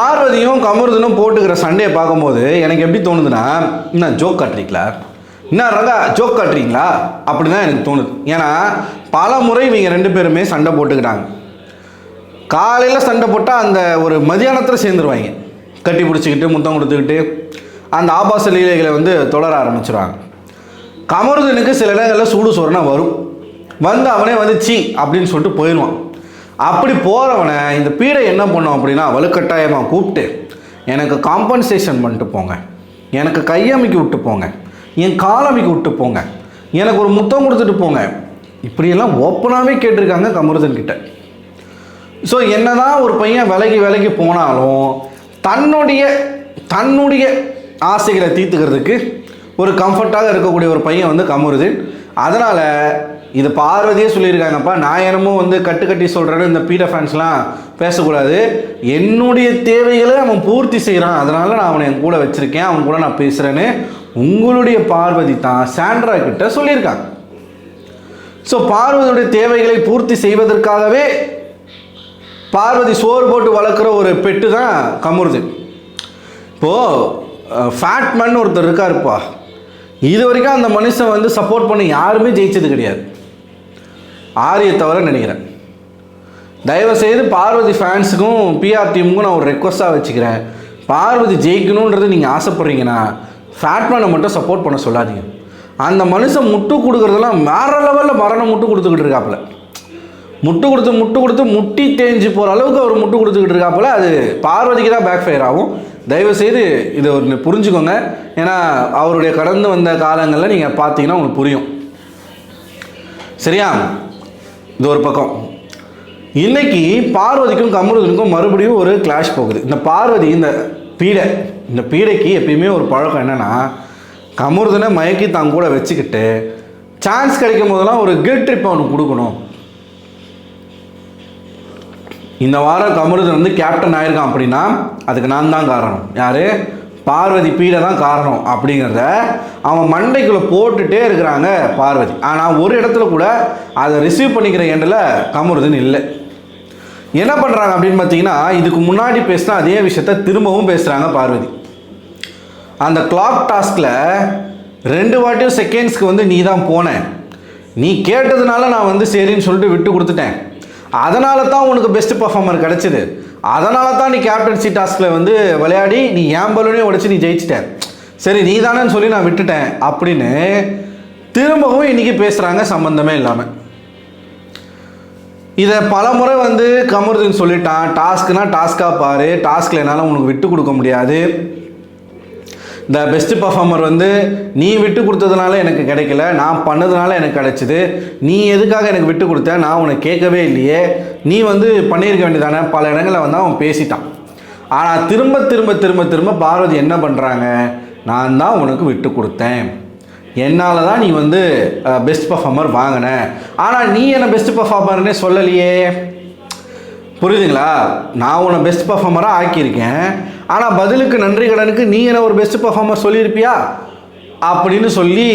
பார்வதியும் கமருதனும் போட்டுக்கிற சண்டையை பார்க்கும்போது எனக்கு எப்படி தோணுதுன்னா, என்ன ஜோக் காட்டுறீங்களா, என்ன ரங்கா ஜோக் காட்டுறீங்களா அப்படி தான் எனக்கு தோணுது. ஏன்னா பல முறை இவங்க ரெண்டு பேருமே சண்டை போட்டுக்கிட்டாங்க. காலையில் சண்டை போட்டால் அந்த ஒரு மதியானத்தில் சேர்ந்துருவாங்க, கட்டி பிடிச்சிக்கிட்டு முத்தம் கொடுத்துக்கிட்டு அந்த ஆபாச லீலைகளை வந்து தொடர ஆரம்பிச்சிருவாங்க. கமருதனுக்கு சில இடங்களில் சூடு சோறுனா வரும், வந்து அவனே வந்து சீ அப்படின்னு சொல்லிட்டு போயிடுவான். அப்படி போகிறவனை இந்த பீடை என்ன பண்ணும் அப்படின்னா, வலுக்கட்டாயமாக கூப்பிட்டு எனக்கு காம்பன்சேஷன் பண்ணிட்டு போங்க, எனக்கு கையமைக்கி விட்டு போங்க, என் காலமைக்கு விட்டு போங்க, எனக்கு ஒரு முத்தம் கொடுத்துட்டு போங்க, இப்படியெல்லாம் ஓப்பனாகவே கேட்டிருக்காங்க கமருதன் கிட்ட. ஸோ என்னதான் ஒரு பையன் விலகி போனாலும் தன்னுடைய ஆசைகளை தீர்த்துக்கிறதுக்கு ஒரு கம்ஃபர்ட்டாக இருக்கக்கூடிய ஒரு பையன் வந்து கமருதன். அதனால் இது பார்வதியே சொல்லியிருக்காங்கப்பா, நான் என்னமோ வந்து கட்டி சொல்கிறேன்னு இந்த பீடா ஃபேன்ஸ்லாம் பேசக்கூடாது, என்னுடைய தேவைகளை அவன் பூர்த்தி செய்கிறான், அதனால் நான் அவனை என் கூட வச்சுருக்கேன், அவன் கூட நான் பேசுகிறேன்னு உங்களுடைய பார்வதி தான் சாண்ட்ரா கிட்ட சொல்லியிருக்காங்க. ஸோ பார்வதியுடைய தேவைகளை பூர்த்தி செய்வதற்காகவே பார்வதி சோறு போட்டு வளர்க்குற ஒரு பெட்டு தான் கமருதன். இப்போது ஃபேட்மேன் ஒருத்தர் இருக்காருப்பா, இது வரைக்கும் அந்த மனுஷன் வந்து சப்போர்ட் பண்ணி யாருமே ஜெயிச்சது கிடையாது, ஆரியை தவிர நினைக்கிறேன். தயவுசெய்து பார்வதி ஃபேன்ஸுக்கும் பிஆர் டீமுக்கும் நான் ஒரு ரெக்வஸ்ட்டாக வச்சுக்கிறேன், பார்வதி ஜெயிக்கணுன்றது நீங்கள் ஆசைப்பட்றீங்கன்னா ஃபேட்மேனை மட்டும் சப்போர்ட் பண்ண சொல்லாதீங்க. அந்த மனுஷன் முட்டு கொடுக்குறதெல்லாம் வேற லெவலில் மரணம் முட்டு கொடுத்துக்கிட்டு இருக்காப்புல, முட்டு கொடுத்து முட்டி தேஞ்சு போகிற அளவுக்கு அவர் முட்டு கொடுத்துக்கிட்டு இருக்காப்புல. அது பார்வதிக்கு தான் பேக் ஃபயர் ஆகும். தயவுசெய்து இதை ஒரு புரிஞ்சுக்கோங்க. ஏன்னா அவருடைய கடந்து வந்த காலங்களில் நீங்கள் பார்த்தீங்கன்னா உங்களுக்கு புரியும். சரியா? இது ஒரு பக்கம். இன்னைக்கு பார்வதிக்கும் கமருதனுக்கும் மறுபடியும் ஒரு கிளாஷ் போகுது. இந்த பார்வதி இந்த பீடைக்கு எப்பயுமே ஒரு பழக்கம் என்னென்னா, கமருதனை மயக்கி தான் கூட வச்சுக்கிட்டு சான்ஸ் கிடைக்கும் போதெல்லாம் ஒரு கில்ட் ட்ரிப் அவனுக்கு கொடுக்கணும். இந்த வாரம் கமருதன் வந்து கேப்டன் ஆயிருக்கான் அப்படின்னா அதுக்கு நான் தான் காரணம், யார்? பார்வதி பீடை தான் காரணம் அப்படிங்கிறத அவன் மண்டைக்குள்ளே போட்டுகிட்டே இருக்கிறாங்க பார்வதி. ஆனால் ஒரு இடத்துல கூட அதை ரிசீவ் பண்ணிக்கிற எண்டில் கமருதன் இல்லை. என்ன பண்ணுறாங்க அப்படின்னு பார்த்தீங்கன்னா, இதுக்கு முன்னாடி பேசினா அதே விஷயத்த திரும்பவும் பேசுகிறாங்க பார்வதி. அந்த கிளாக் டாஸ்கில் 2 வாட்டியும் செகண்ட்ஸ்க்கு வந்து நீ தான் போனேன், நீ கேட்டதுனால நான் வந்து சரின்னு சொல்லிட்டு விட்டு கொடுத்துட்டேன், அதனால தான் உனக்கு பெஸ்ட் பர்ஃபார்மர் கிடச்சிது, அதனால தான் நீ கேப்டன்சி டாஸ்கில் வந்து விளையாடி நீ ஏன் பலூனே உடைச்சி நீ ஜெயிச்சிட்ட, சரி நீ தானேன்னு சொல்லி நான் விட்டுட்டேன் அப்படின்னு திரும்பவும் இன்றைக்கி பேசுகிறாங்க சம்மந்தமே இல்லாமல். இதை பல முறை வந்து கமருதன் சொல்லிட்டான், டாஸ்க்குனா டாஸ்க்காக பாரு, டாஸ்கில் என்னால் உனக்கு விட்டு கொடுக்க முடியாது, இந்த பெஸ்ட் பர்ஃபார்மர் வந்து நீ விட்டு கொடுத்ததுனால எனக்கு கிடைக்கல, நான் பண்ணதுனால எனக்கு கிடைச்சிது, நீ எதுக்காக எனக்கு விட்டு கொடுத்த, நான் உனக்கு கேட்கவே இல்லையே, நீ வந்து பண்ணியிருக்க வேண்டியதானே, பல இடங்களில் வந்து அவன் பேசிட்டான். ஆனால் திரும்ப பார்வதி என்ன பண்ணுறாங்க, நான் தான் உனக்கு விட்டு கொடுத்தேன், என்னால் தான் நீ வந்து பெஸ்ட் பர்ஃபார்மர் வாங்கின, ஆனால் நீ என்ன பெஸ்ட் பர்ஃபார்மர்னே சொல்லலையே. புரியுதுங்களா? நான் உன்னை பெஸ்ட் பர்ஃபார்மராக ஆக்கியிருக்கேன், ஆனால் பதிலுக்கு நன்றி கடனுக்கு நீ என்ன ஒரு பெஸ்ட் பர்ஃபார்மர் சொல்லியிருப்பியா அப்படின்னு சொல்லி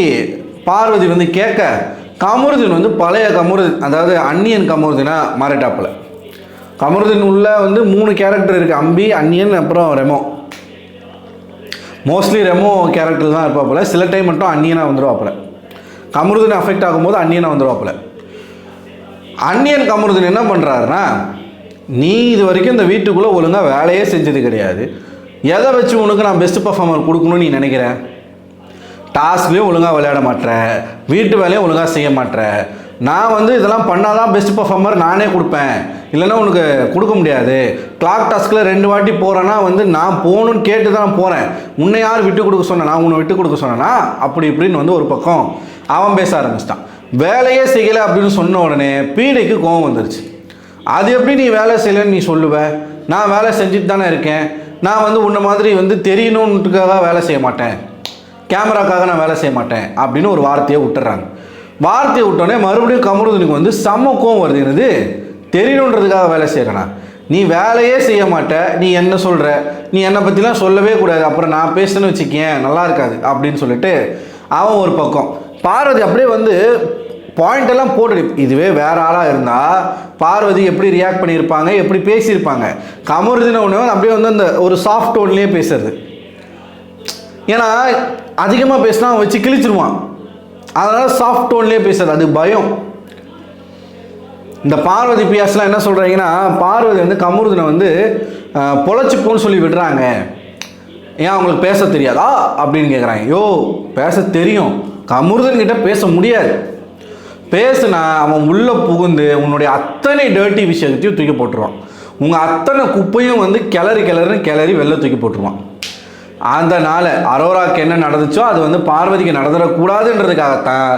பார்வதி வந்து கேட்க, கமருதன் வந்து பழைய கமருதன், அதாவது அன்னியன் கமருதனாக மாறிட்டாப்புல. கமருதன் உள்ள வந்து 3 கேரக்டர் இருக்குது, அம்பி, அன்னியன், அப்புறம் ரெமோ. மோஸ்ட்லி ரெமோ கேரக்டர் தான் இருப்பாப்புல, சில டைம் மட்டும் அன்னியனாக வந்துடுவாப்புல. கமருதன் அஃபெக்ட் ஆகும்போது அன்னியனாக வந்துடுவாப்புல. அன்னியன் கமருதன் என்ன பண்ணுறாருன்னா, நீ இது வரைக்கும் இந்த வீட்டுக்குள்ளே ஒழுங்காக வேலையே செஞ்சது கிடையாது, எதை வச்சு உனக்கு நான் பெஸ்ட் பர்ஃபார்மர் கொடுக்கணும்னு நீ நினைக்கிறேன்? டாஸ்க்லேயும் ஒழுங்காக விளையாட மாட்டேன், வீட்டு வேலையும் ஒழுங்காக செய்ய மாட்டேன், நான் வந்து இதெல்லாம் பண்ணால் தான் பெஸ்ட் பர்ஃபார்மர் நானே கொடுப்பேன், இல்லைன்னா உனக்கு கொடுக்க முடியாது, கிளாக் டாஸ்கில் 2 வாட்டி போகிறேன்னா வந்து நான் போகணுன்னு கேட்டு தான் போகிறேன், உன்னை யார் விட்டு கொடுக்க சொன்னேன், நான் உன்னை விட்டு கொடுக்க சொன்னேன்னா அப்படி இப்படின்னு வந்து ஒரு பக்கம் அவன் பேச ஆரம்பிச்சிட்டான். வேலையே செய்யலை அப்படின்னு சொன்ன உடனே பீடைக்கு கோபம் வந்துருச்சு. அது எப்படி நீ வேலை செய்யலைன்னு நீ சொல்லுவ, நான் வேலை செஞ்சுட்டு தானே இருக்கேன், நான் வந்து உன்னை மாதிரி வந்து தெரியணுன்றதுக்காக வேலை செய்ய மாட்டேன், கேமராக்காக நான் வேலை செய்ய மாட்டேன் அப்படின்னு ஒரு வார்த்தையை விட்டுறாங்க. வார்த்தையை விட்டோடனே மறுபடியும் கமருதனுக்கு வந்து செம்ம கோவம் வருது. என்னது தெரியணுன்றதுக்காக வேலை செய்கிறேனா, நீ வேலையே செய்ய மாட்ட, நீ என்ன சொல்கிற, நீ என்னை பற்றிலாம் சொல்லவே கூடாது, அப்புறம் நான் பேசுன்னு வச்சுக்கேன் நல்லா இருக்காது அப்படின்னு சொல்லிட்டு அவன் ஒரு பக்கம். பார்வதி அப்படியே வந்து பாயிண்ட் எல்லாம் போட்டு. இதுவே வேற ஆளாக இருந்தால் பார்வதி எப்படி ரியாக்ட் பண்ணியிருப்பாங்க, எப்படி பேசியிருப்பாங்க. கமருதீன் ஒன்று அப்படியே வந்து அந்த ஒரு சாஃப்ட் டோன்லேயே பேசுறது. ஏன்னா அதிகமாக பேசினா அவன் வச்சு கிழிச்சிருவான், அதனால் சாஃப்ட் டோன்லேயே பேசுறது. அது பயம். இந்த பார்வதி பியாஸ்லாம் என்ன சொல்கிறாங்கன்னா, பார்வதி வந்து கமருதீனை வந்து பொழைச்சிப்போன்னு சொல்லி விடுறாங்க, ஏன் அவங்களுக்கு பேச தெரியாதா அப்படின்னு கேட்குறாங்க. யோ, பேச தெரியும், கமருதீன் கிட்ட பேச முடியாது. பேசுனா அவன் உள்ளே புகுந்து உன்னுடைய அத்தனை டர்ட்டி விஷயத்தையும் தூக்கி போட்டுருவான். உங்கள் அத்தனை குப்பையும் வந்து கிளறி வெளில தூக்கி போட்டுருவான். அதனால் அரோராக்கு என்ன நடந்துச்சோ அது வந்து பார்வதிக்கு நடந்துடக்கூடாதுன்றதுக்காகத்தான்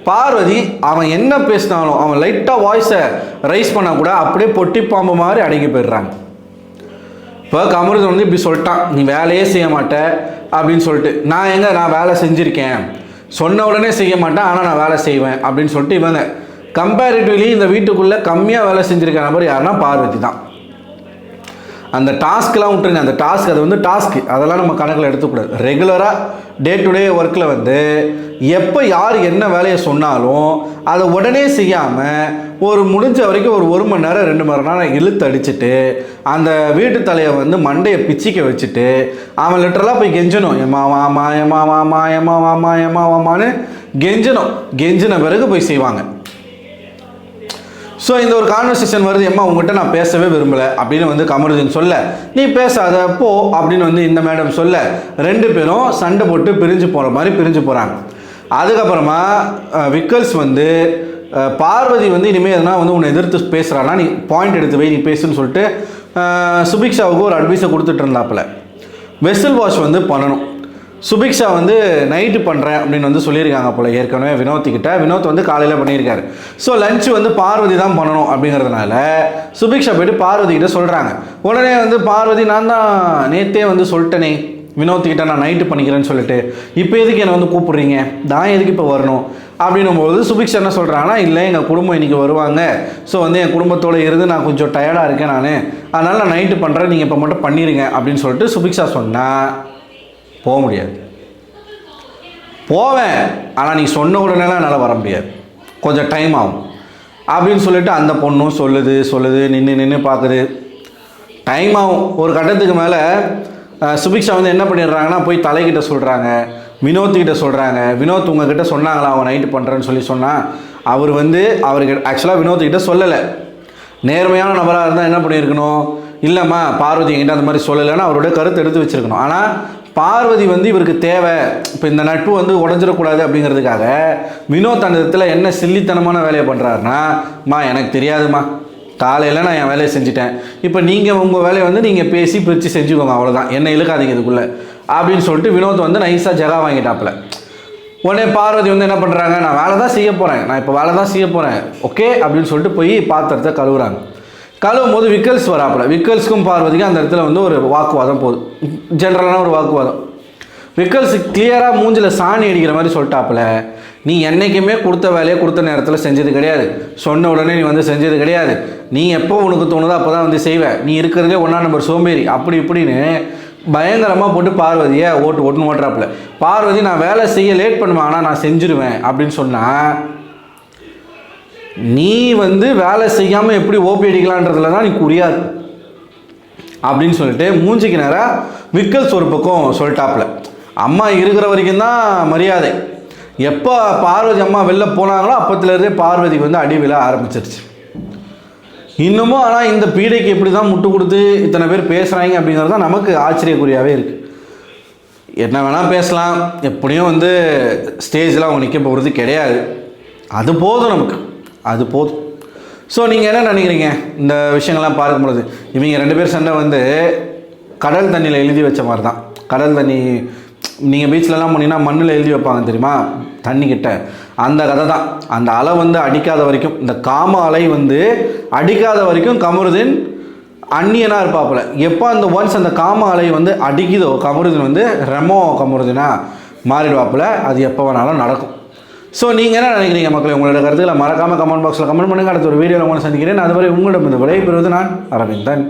பார்வதி அவன் என்ன பேசினாலும் அவன் லைட்டாக வாய்ஸை ரைஸ் பண்ணால் கூட அப்படியே பொட்டி பாம்பு மாதிரி அடங்கி போயிடுறாங்க. இப்போ கமருதீன் வந்து இப்படி சொல்லிட்டான், நீ வேலையே செய்ய மாட்ட அப்படின்னு சொல்லிட்டு. நான் வேலை செஞ்சுருக்கேன், சொன்ன உடனே செய்ய மாட்டேன், ஆனால் நான் வேலை செய்வேன் அப்படின்னு சொல்லிட்டு இவங்க கம்பேரிட்டிவ்லி இந்த வீட்டுக்குள்ளே கம்மியாக வேலை செஞ்சுருக்க நபர் யாருன்னா பார்வதி தான். அந்த டாஸ்க்கெலாம் விட்டுருங்க, அந்த டாஸ்க் அது வந்து டாஸ்க்கு, அதெல்லாம் நம்ம கணக்கில் எடுத்துக்கூடாது. ரெகுலராக டே டு டே ஒர்க்கில் வந்து எப்போ யார் என்ன வேலையை சொன்னாலும் அதை உடனே செய்யாமல் ஒரு முடிஞ்ச வரைக்கும் ஒரு மணி நேரம் 2 மணி நேரம் இழுத்து அடிச்சுட்டு அந்த வீட்டு தலையை வந்து மண்டையை பிச்சிக்க வச்சுட்டு அவன் லிட்டரலாக போய் கெஞ்சணும், எம்மான்னு கெஞ்சின பிறகு போய் செய்வாங்க. ஸோ இந்த ஒரு கான்வர்சேஷன் வருது, எம்மா உங்கள்கிட்ட நான் பேசவே விரும்பலை அப்படின்னு வந்து கமருதீன் சொல்ல, நீ பேசாத போ அப்படின்னு வந்து இந்த மேடம் சொல்ல, 2 பேரும் சண்டை போட்டு பிரிஞ்சு போகிற மாதிரி பிரிஞ்சு போகிறாங்க. அதுக்கப்புறமா விக்கல்ஸ் வந்து பார்வதி வந்து இனிமேல் எதனா வந்து உன்னை எதிர்த்து பேசுகிறான்னா நீ பாயிண்ட் எடுத்து வை, நீ பேசுன்னு சொல்லிட்டு சுபிக்ஷாவுக்கு ஒரு அட்வைஸை கொடுத்துட்டு இருந்தாப்புல. வெசல் வாஷ் வந்து பண்ணணும். சுபிக்ஷா வந்து நைட்டு பண்ணுறேன் அப்படின்னு வந்து சொல்லியிருக்காங்க போல் ஏற்கனவே வினோத்திக்கிட்ட. வினோத் வந்து காலையில் பண்ணியிருக்காரு. ஸோ லஞ்சு வந்து பார்வதி தான் பண்ணணும் அப்படிங்கிறதுனால சுபிக்ஷா போய்ட்டு பார்வதிக்கிட்ட சொல்கிறாங்க. உடனே வந்து பார்வதி, நான் தான் நேற்றே வந்து சொல்லிட்டேனே வினோத்திக்கிட்ட நான் நைட்டு பண்ணிக்கிறேன்னு சொல்லிட்டு, இப்போ எதுக்கு என்னை வந்து கூப்பிட்றீங்க, நான் எதுக்கு இப்போ வரணும் அப்படின்னும்போது சுபிக்ஷா என்ன சொல்கிறாங்கன்னா, இல்லை எங்கள் குடும்பம் இன்றைக்கி வருவாங்க, ஸோ வந்து என் குடும்பத்தோடு இருந்து நான் கொஞ்சம் டயர்டாக இருக்கேன் அதனால் நான் நைட்டு பண்ணுறேன், நீங்கள் இப்போ மட்டும் பண்ணிடுங்க அப்படின்னு சொல்லிட்டு சுபிக்ஷா சொன்னால் போக முடியாது. போவேன், ஆனால் நீ சொன்ன உடனேலாம் என்னால் வர முடியாது, கொஞ்சம் டைம் ஆகும் அப்படின்னு சொல்லிட்டு அந்த பொண்ணும் சொல்லுது நின்று பார்க்குது, டைம் ஆகும். ஒரு கட்டத்துக்கு மேலே சுபிக்ஷா வந்து என்ன பண்ணிடுறாங்கன்னா, போய் தலைக்கிட்ட சொல்கிறாங்க, வினோத்கிட்ட சொல்கிறாங்க. வினோத் உங்ககிட்ட சொன்னாங்களா அவன் நைட்டு பண்ணுறேன்னு சொன்னால் அவர் வந்து அவருக்கு ஆக்சுவலாக வினோத்கிட்ட சொல்லலை. நேர்மையான நபராக இருந்தால் என்ன பண்ணியிருக்கணும், இல்லைம்மா பார்வதி என்கிட்ட அந்த மாதிரி சொல்லலைன்னா அவருடைய கருத்து எடுத்து வச்சுருக்கணும். ஆனால் பார்வதி வந்து இவருக்கு தேவை, இப்போ இந்த நட்பு வந்து உடஞ்சிடக்கூடாது அப்படிங்கிறதுக்காக வினோத் அந்த இடத்துல என்ன சில்லித்தனமான வேலையை பண்ணுறாருன்னா, எனக்கு தெரியாதுமா, காலையில் நான் என் வேலையை செஞ்சுட்டேன், இப்போ நீங்கள் உங்கள் வேலையை வந்து நீங்கள் பேசி பிரித்து செஞ்சுக்கோங்க, அவ்வளோதான், என்ன இழுக்காதீங்க இதுக்குள்ளே அப்படின்னு சொல்லிட்டு வினோத் வந்து நைஸாக ஜகா வாங்கிட்டாப்புல. உடனே பார்வதி வந்து என்ன பண்ணுறாங்க, நான் வேலை தான் செய்ய போகிறேன் ஓகே அப்படின்னு சொல்லிட்டு போய் பாத்திரத்தை கழுவுறாங்க. கழுவும் போது விக்கல்ஸ் வராப்புல. விக்கல்ஸுக்கும் பார்வதிக்கும் அந்த இடத்துல வந்து ஒரு வாக்குவாதம் போகுது, ஜென்ரலான ஒரு வாக்குவாதம். விக்கல்ஸ் கிளியராக மூஞ்சில் சாணி அடிக்கிற மாதிரி சொல்லிட்டாப்புல, நீ என்றைக்குமே கொடுத்த வேலையை கொடுத்த நேரத்தில் செஞ்சது கிடையாது, சொன்ன உடனே நீ வந்து செஞ்சது கிடையாது, நீ எப்போ உனக்கு தோணுதோ அப்போ தான் வந்து செய்வேன், நீ இருக்கிறதே 1ஆம் நம்பர் சோம்பேறி அப்படி இப்படின்னு பயங்கரமாக போட்டு பார்வதியை ஓட்டுறாப்புல. பார்வதி, நான் வேலை செய்ய லேட் பண்ணுவேன், ஆனால் நான் செஞ்சுருவேன் அப்படின்னு சொன்னால், நீ வந்து வேலை செய்யாமல் எப்படி ஓபி அடிக்கலான்றதுல தான் நீ குறியாது அப்படின்னு சொல்லிட்டு மூஞ்சிக்கு நேராக விக்கல்ஸ் ஒரு பக்கம் சொல்லிட்டாப்புல. அம்மா இருக்கிற வரைக்கும் தான் மரியாதை, எப்போ பார்வதி அம்மா வெளில போனாங்களோ அப்போத்துலேருந்தே பார்வதிக்கு வந்து அடி விழ ஆரம்பிச்சிருச்சு இன்னமும். ஆனால் இந்த பீடைக்கு எப்படி தான் முட்டு கொடுத்து இத்தனை பேர் பேசுகிறாங்க அப்படிங்கிறது தான் நமக்கு ஆச்சரியக்குறியாகவே இருக்குது. என்ன வேணால் பேசலாம், எப்படியும் வந்து ஸ்டேஜில் அவங்க நிற்க போகிறது கிடையாது, அது போதும் நமக்கு, அது போதும். ஸோ நீங்கள் என்ன நினைக்கிறீங்க இந்த விஷயங்கள்லாம் பார்க்கும்பொழுது? இவங்க 2 பேர் சண்டை வந்து கடல் தண்ணியில் எழுதி வச்ச மாதிரி தான். கடல் தண்ணி நீங்கள் பீச்சிலலாம் போனீங்கன்னா மண்ணில் எழுதி வைப்பாங்க தெரியுமா, தண்ணிக்கிட்ட, அந்த கதை தான். அந்த அலை வந்து அடிக்காத வரைக்கும், இந்த காம அலை வந்து அடிக்காத வரைக்கும் கமருதீன் அந்நியனாக இருப்பாப்புல. எப்போ அந்த ஒன்ஸ் அந்த காம அலை வந்து அடிக்குதோ கமருதீன் வந்து ரெமோ கமருதீனாக மாறிடுவாப்புல. அது எப்போ வேணாலும் நடக்கும். ஸோ நீங்கள் என்ன நினைக்கிறீங்க மக்களே? உங்களோட கருத்துக்களை மறக்காமல் கமெண்ட் பாக்ஸில் கமெண்ட் பண்ணுங்கள். அடுத்த ஒரு வீடியோவில் உங்களை சந்திக்கிறேன். அதுவரை உங்களிடம் இந்த விடைபெறுவது நான் அரவிந்தன்.